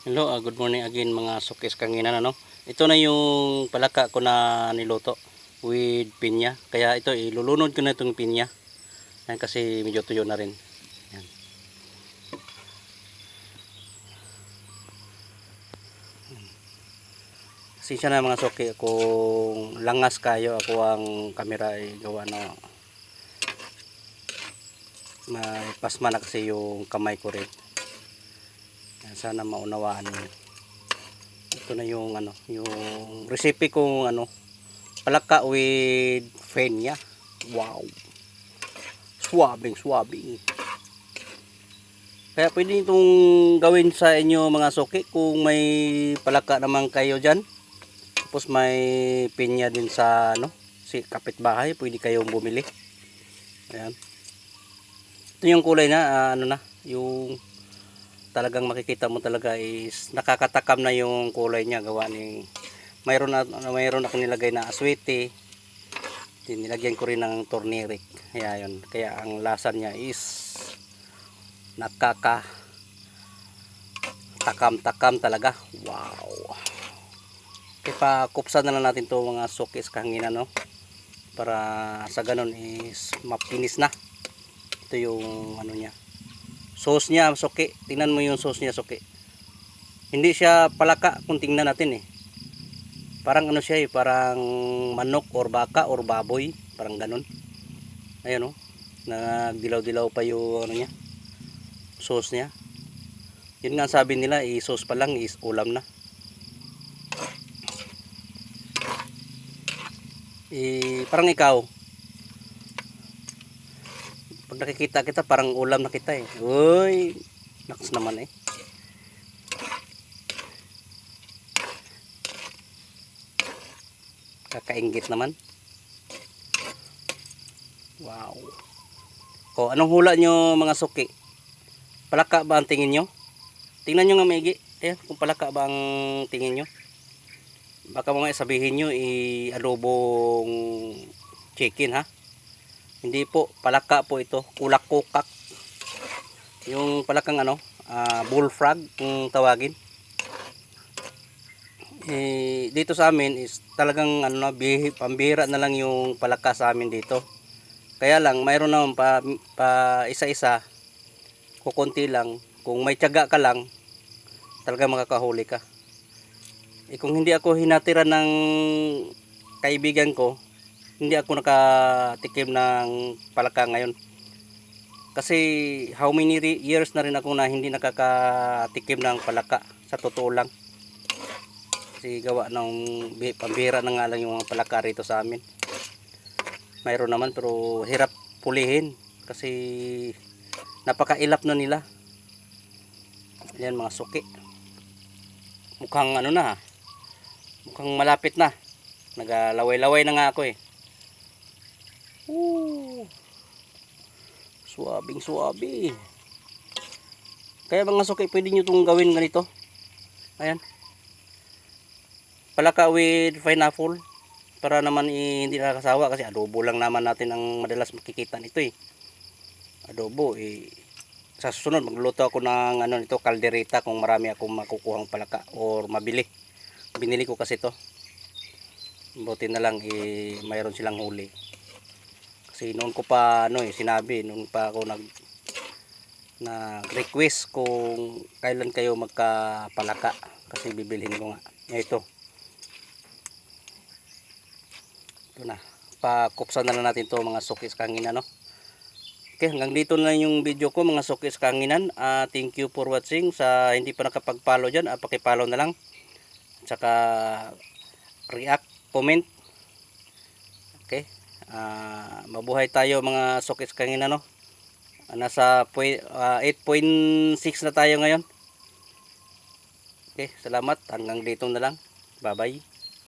Hello, good morning again mga sukis kanginan ano. Ito na yung palaka ko na niluto with pinya. Kaya ito ilulunod ko na itong pinya. Yan, kasi medyo tuyo na rin. Yan. Pasensya na mga suki kung langas kayo ako ang kamera ay gawa na may pasma na kasi yung kamay ko rin. Yan, sana maunawaan niyo. Ito na yung yung recipe kong palaka with pinya. Wow. Swabing. Kaya pwede itong gawin sa inyo mga suki kung may palaka naman kayo dyan. Tapos may pinya din sa si kapitbahay, pwede kayong bumili. Ayan. Ito yung kulay na yung talagang makikita mo talaga is nakakatakam na yung kulay niya gawa ng mayroon ako nilagay na aswete. Nilagyan ko rin ng turmeric. Ayan, kaya ang lasa niya is takam talaga. Wow. Ipakupsan na lang natin to mga sukis kahanginan para sa ganun is mapinis na. Ito yung niya. Sauce niya suki. Tingnan mo yung sauce niya suki. Hindi siya palaka kung tingnan natin Parang siya parang manok or baka or baboy, parang ganun. Ayun nagdilaw-dilaw pa yung niya. Sauce niya. Yun nga sabi nila sauce pa lang is ulam na. Parang ikaw pag nakikita kita parang ulam na kita uy naks naman kakainggit naman. Wow. Anong hula nyo mga suki? Palaka ba ang tingin nyo? Tingnan nyo nga maigi. Ayan, kung palaka ba ang tingin nyo. Baka mga sabihin nyo adobong chicken ha. Hindi po, palaka po ito. Kulak-kukak. Yung palakang bullfrog kung tawagin. Dito sa amin is talagang pambihira na lang yung palaka sa amin dito. Kaya lang mayroon naman pa isa-isa. Kukunti lang. Kung may tiyaga ka lang, talagang makakahuli ka. Kung hindi ako hinatira ng kaibigan ko, hindi ako nakatikim ng palaka ngayon. Kasi how many years na rin ako na hindi nakakatikim ng palaka. Sa totoo lang. Kasi gawa ng pambihira na nga lang yung mga palaka rito sa amin. Mayroon naman pero hirap pulihin. Kasi napakailap na nila. Ayan mga suki. Mukhang mukhang malapit na. Nagalaway-laway na nga ako Suwabing. Kaya mga suki, pwede nyo itong gawin ganito. Ayan. Palaka with pineapple. Para naman hindi nakakasawa kasi adobo lang naman natin ang madalas makikita nito Adobo sa susunod magluluto ako ng nito kaldereta kung marami akong makukuhang palaka or mabili. Binili ko kasi to. Buti na lang mayroon silang huli. Kasi noon ko pa sinabi noon pa ako nag-request kung kailan kayo magkapalaka kasi bibilhin ko nga. Ito na. Pakupsan na lang natin to mga sukis kanginan Okay, hanggang dito na yung video ko mga sukis kanginan. Thank you for watching. Sa hindi pa nakapag-follow dyan, paki-follow na lang. Tsaka react, comment. Okay. Mabuhay tayo mga sukis kanginan Nasa 8.6 na tayo ngayon. Okay, salamat. Hanggang dito na lang. Bye-bye.